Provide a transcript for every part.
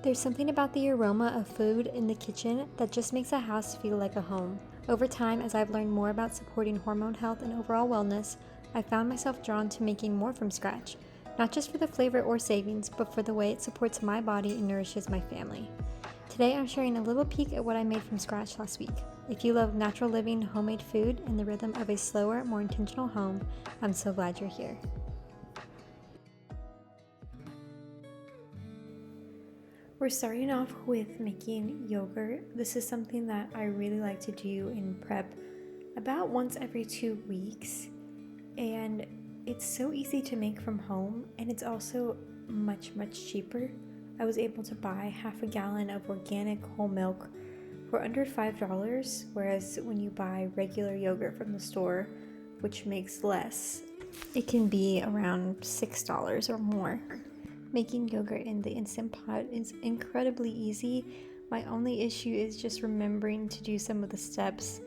There's something about the aroma of food in the kitchen that just makes a house feel like a home. Over time, as I've learned more about supporting hormone health and overall wellness, I found myself drawn to making more from scratch, not just for the flavor or savings, but for the way it supports my body and nourishes my family. Today, I'm sharing a little peek at what I made from scratch last week. If you love natural living, homemade food, and the rhythm of a slower, more intentional home, I'm so glad you're here. We're starting off with making yogurt. This is something that I really like to do in prep about once every 2 weeks, and it's so easy to make from home, and it's also much cheaper. I was able to buy half a gallon of organic whole milk for under $5, whereas when you buy regular yogurt from the store, which makes less, it can be around $6 or more. Making yogurt in the Instant Pot is incredibly easy. My only issue is just remembering to do some of the steps,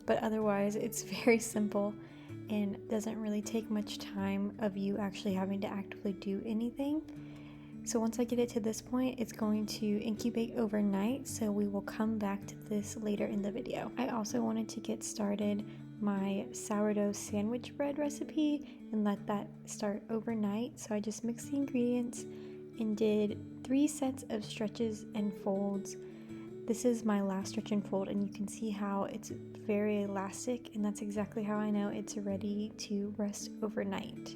but otherwise it's very simple and doesn't really take much time of you actually having to actively do anything. So once I get it to this point, it's going to incubate overnight, so we will come back to this later in the video. I also wanted to get started my sourdough sandwich bread recipe and let that start overnight. So I just mixed the ingredients and did 3 sets of stretches and folds. This is my last stretch and fold, and you can see how it's very elastic, and that's exactly how I know it's ready to rest overnight.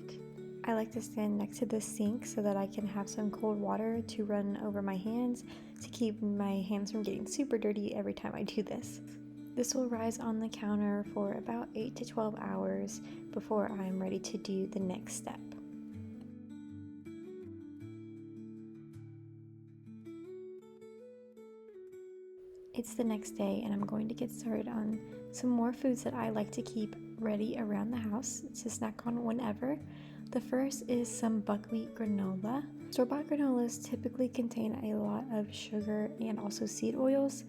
I like to stand next to the sink so that I can have some cold water to run over my hands to keep my hands from getting super dirty every time I do this. This will rise on the counter for about 8 to 12 hours before I'm ready to do the next step. It's the next day, and I'm going to get started on some more foods that I like to keep ready around the house to snack on whenever. The first is some buckwheat granola. Store-bought granolas typically contain a lot of sugar and also seed oils.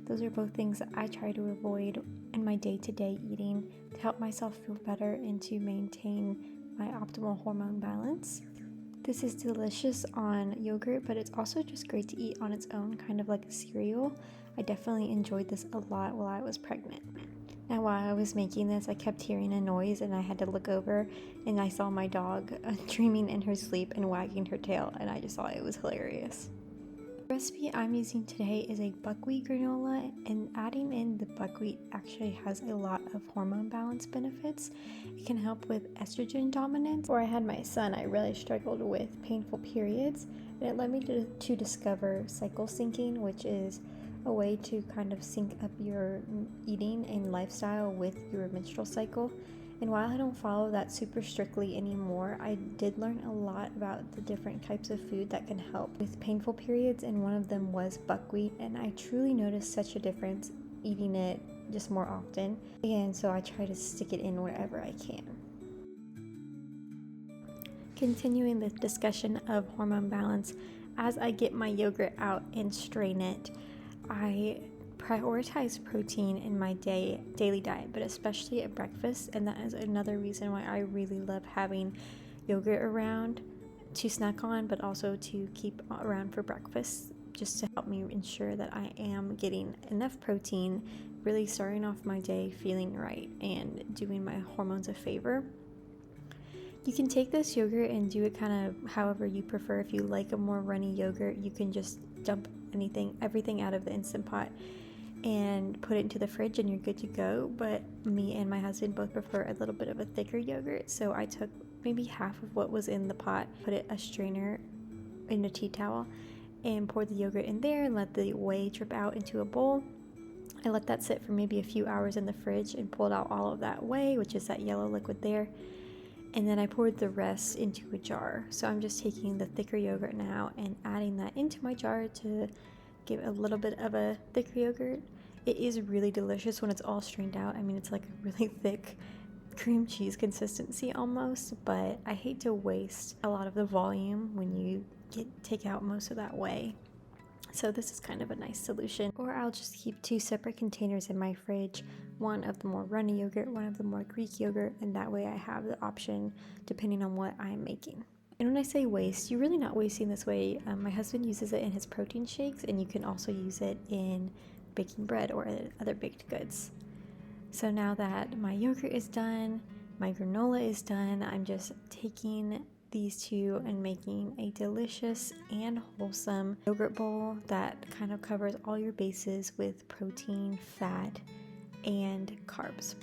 Those are both things that I try to avoid in my day-to-day eating to help myself feel better and to maintain my optimal hormone balance. This is delicious on yogurt, but it's also just great to eat on its own, kind of like a cereal. I definitely enjoyed this a lot while I was pregnant. Now, while I was making this, I kept hearing a noise and I had to look over, and I saw my dog dreaming in her sleep and wagging her tail, and I just thought it was hilarious. The recipe I'm using today is a buckwheat granola, and adding in the buckwheat actually has a lot of hormone balance benefits. It can help with estrogen dominance. Before I had my son, I really struggled with painful periods, and it led me to discover cycle syncing, which is a way to kind of sync up your eating and lifestyle with your menstrual cycle. And while I don't follow that super strictly anymore, I did learn a lot about the different types of food that can help with painful periods, and one of them was buckwheat, and I truly noticed such a difference eating it just more often, and so I try to stick it in wherever I can. Continuing the discussion of hormone balance, as I get my yogurt out and strain it, I prioritize protein in my daily diet, but especially at breakfast, and that is another reason why I really love having yogurt around to snack on, but also to keep around for breakfast, just to help me ensure that I am getting enough protein, really starting off my day feeling right and doing my hormones a favor. You can take this yogurt and do it kind of however you prefer. If you like a more runny yogurt, you can just dump everything out of the Instant Pot and put it into the fridge and you're good to go. But me and my husband both prefer a little bit of a thicker yogurt, so I took maybe half of what was in the pot, put it a strainer in a tea towel, and poured the yogurt in there and let the whey drip out into a bowl. I let that sit for maybe a few hours in the fridge and pulled out all of that whey, which is that yellow liquid there. And then I poured the rest into a jar. So I'm just taking the thicker yogurt now and adding that into my jar to give a little bit of a thicker yogurt. It is really delicious when it's all strained out. I mean, it's like a really thick cream cheese consistency almost, but I hate to waste a lot of the volume when you take out most of that whey. So this is kind of a nice solution. Or I'll just keep 2 separate containers in my fridge, one of the more runny yogurt, one of the more Greek yogurt, and that way I have the option depending on what I'm making. And when I say waste, you're really not wasting this way. My husband uses it in his protein shakes, and you can also use it in baking bread or other baked goods. So now that my yogurt is done, my granola is done, I'm just taking these two and making a delicious and wholesome yogurt bowl that kind of covers all your bases with protein, fat, and carbs.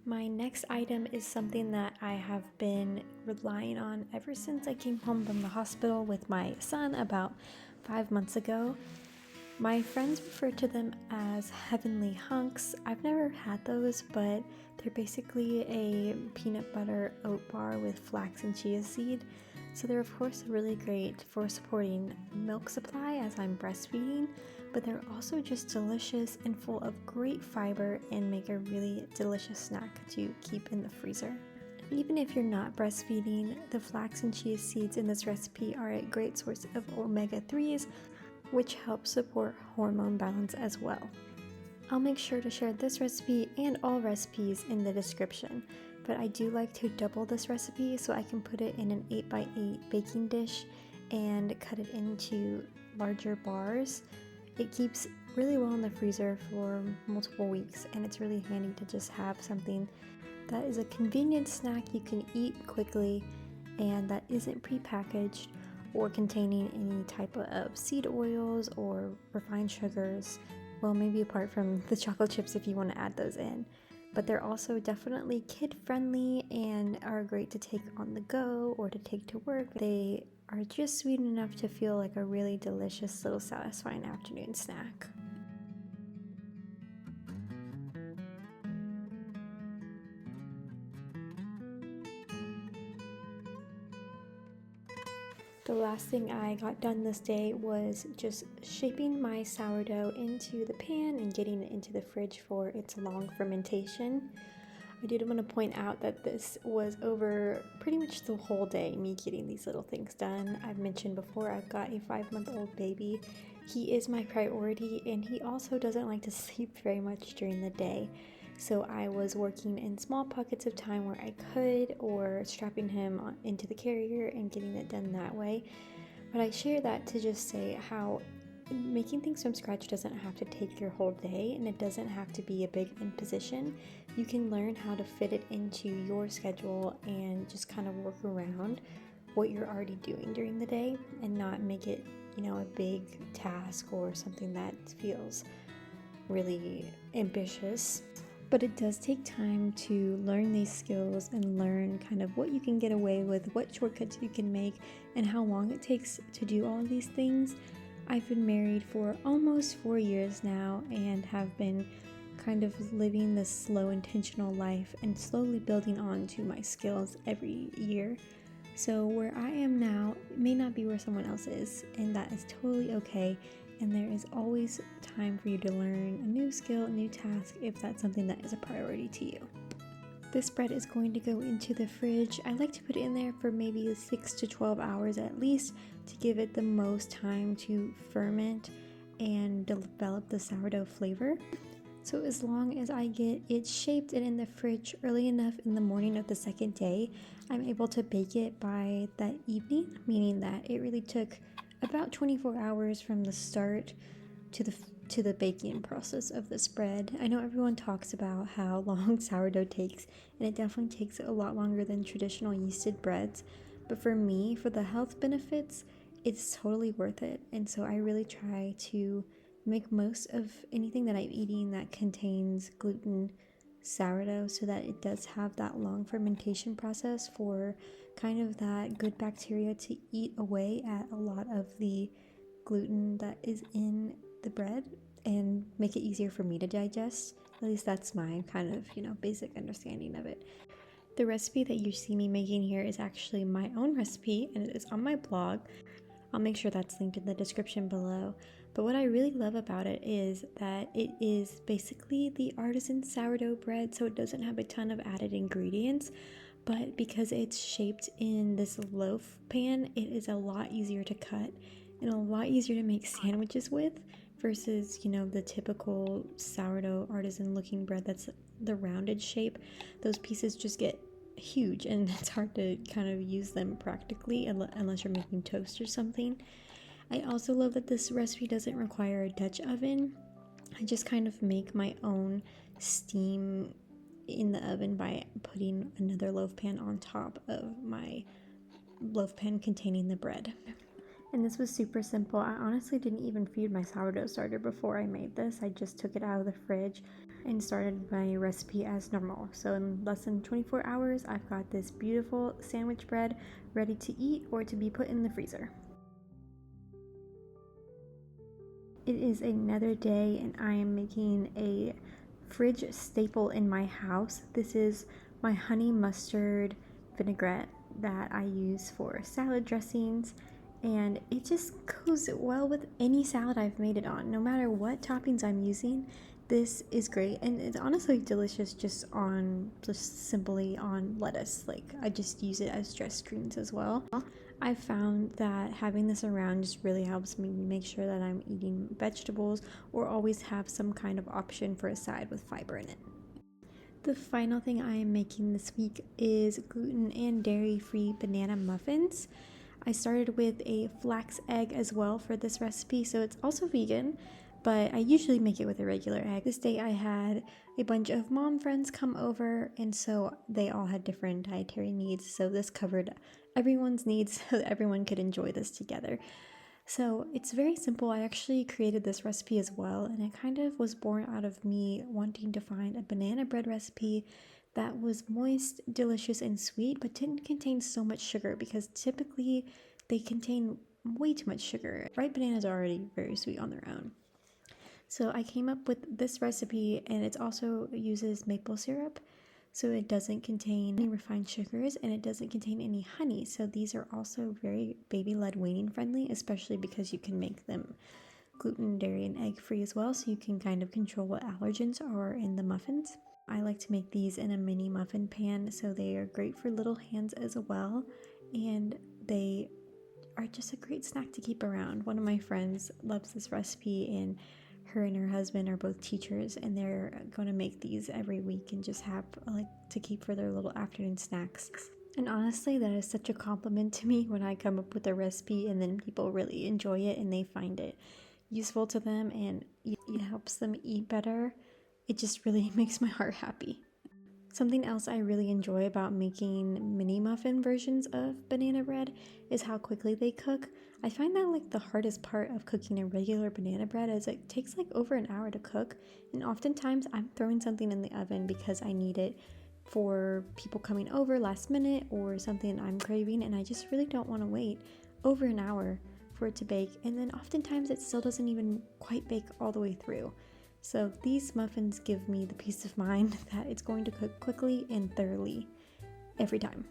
My next item is something that I have been relying on ever since I came home from the hospital with my son about 5 months ago. My friends refer to them as heavenly hunks. I've never had those, but they're basically a peanut butter oat bar with flax and chia seed. So they're of course really great for supporting milk supply as I'm breastfeeding, but they're also just delicious and full of great fiber and make a really delicious snack to keep in the freezer. Even if you're not breastfeeding, the flax and chia seeds in this recipe are a great source of omega-3s, which helps support hormone balance as well. I'll make sure to share this recipe and all recipes in the description, but I do like to double this recipe so I can put it in an 8x8 baking dish and cut it into larger bars. It keeps really well in the freezer for multiple weeks, and it's really handy to just have something that is a convenient snack you can eat quickly and that isn't prepackaged or containing any type of seed oils or refined sugars. Well, maybe apart from the chocolate chips if you want to add those in. But they're also definitely kid-friendly and are great to take on the go or to take to work. They are just sweet enough to feel like a really delicious little satisfying afternoon snack. The last thing I got done this day was just shaping my sourdough into the pan and getting it into the fridge for its long fermentation. I did want to point out that this was over pretty much the whole day, me getting these little things done. I've mentioned before I've got a 5-month-old baby. He is my priority, and he also doesn't like to sleep very much during the day. So I was working in small pockets of time where I could, or strapping him into the carrier and getting it done that way. But I share that to just say how making things from scratch doesn't have to take your whole day, and it doesn't have to be a big imposition. You can learn how to fit it into your schedule and just kind of work around what you're already doing during the day and not make it, a big task or something that feels really ambitious. But it does take time to learn these skills and learn kind of what you can get away with, what shortcuts you can make, and how long it takes to do all of these things. I've been married for almost 4 years now and have been kind of living this slow, intentional life and slowly building on to my skills every year. So where I am now may not be where someone else is, and that is totally okay. And there is always time for you to learn a new skill, a new task, if that's something that is a priority to you. This bread is going to go into the fridge. I like to put it in there for maybe 6 to 12 hours at least to give it the most time to ferment and develop the sourdough flavor. So as long as I get it shaped and in the fridge early enough in the morning of the second day, I'm able to bake it by that evening, meaning that it really took about 24 hours from the start to the baking process of this bread. I know everyone talks about how long sourdough takes, and it definitely takes a lot longer than traditional yeasted breads, but for me, for the health benefits, it's totally worth it. And so I really try to make most of anything that I'm eating that contains gluten sourdough so that it does have that long fermentation process for kind of that good bacteria to eat away at a lot of the gluten that is in the bread and make it easier for me to digest. At least that's my kind of, basic understanding of it. The recipe that you see me making here is actually my own recipe, and it is on my blog. I'll make sure that's linked in the description below. But what I really love about it is that it is basically the artisan sourdough bread, so it doesn't have a ton of added ingredients. But because it's shaped in this loaf pan, it is a lot easier to cut and a lot easier to make sandwiches with versus, the typical sourdough artisan looking bread that's the rounded shape. Those pieces just get huge, and it's hard to kind of use them practically unless you're making toast or something. I also love that this recipe doesn't require a Dutch oven. I just kind of make my own steam in the oven by putting another loaf pan on top of my loaf pan containing the bread. And this was super simple. I honestly didn't even feed my sourdough starter before I made this. I just took it out of the fridge and started my recipe as normal. So in less than 24 hours, I've got this beautiful sandwich bread ready to eat or to be put in the freezer. It is another day and I am making a fridge staple in my house. This is my honey mustard vinaigrette that I use for salad dressings, and it just goes well with any salad I've made it on. No matter what toppings I'm using, this is great, and it's honestly delicious just simply on lettuce. Like, I just use it as dressed greens as well. I found that having this around just really helps me make sure that I'm eating vegetables or always have some kind of option for a side with fiber in it. The final thing I am making this week is gluten and dairy-free banana muffins. I started with a flax egg as well for this recipe, so it's also vegan, but I usually make it with a regular egg. This day I had a bunch of mom friends come over, and so they all had different dietary needs, so this covered everyone's needs so that everyone could enjoy this together. So it's very simple. I actually created this recipe as well, and it kind of was born out of me wanting to find a banana bread recipe that was moist, delicious, and sweet, but didn't contain so much sugar, because typically they contain way too much sugar. Ripe bananas are already very sweet on their own. So I came up with this recipe, and it also uses maple syrup, so it doesn't contain any refined sugars and it doesn't contain any honey. So these are also very baby-led weaning friendly, especially because you can make them gluten, dairy, and egg free as well, so you can kind of control what allergens are in the muffins. I like to make these in a mini muffin pan, so they are great for little hands as well, and they are just a great snack to keep around. One of my friends loves this recipe, and her husband are both teachers, and they're going to make these every week and just have to keep for their little afternoon snacks. And honestly, that is such a compliment to me when I come up with a recipe and then people really enjoy it and they find it useful to them and it helps them eat better. It just really makes my heart happy. Something else I really enjoy about making mini muffin versions of banana bread is how quickly they cook. I find that the hardest part of cooking a regular banana bread is it takes over an hour to cook, and oftentimes I'm throwing something in the oven because I need it for people coming over last minute or something I'm craving, and I just really don't want to wait over an hour for it to bake, and then oftentimes it still doesn't even quite bake all the way through. So these muffins give me the peace of mind that it's going to cook quickly and thoroughly every time.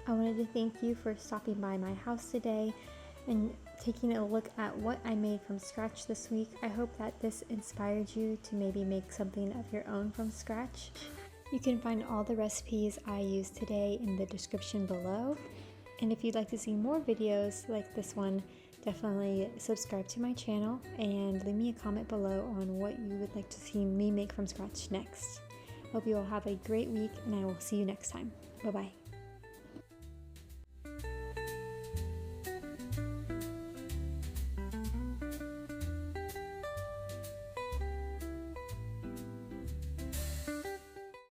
I wanted to thank you for stopping by my house today and taking a look at what I made from scratch this week. I hope that this inspired you to maybe make something of your own from scratch. You can find all the recipes I used today in the description below. And if you'd like to see more videos like this one, definitely subscribe to my channel and leave me a comment below on what you would like to see me make from scratch next. Hope you all have a great week, and I will see you next time. Bye-bye.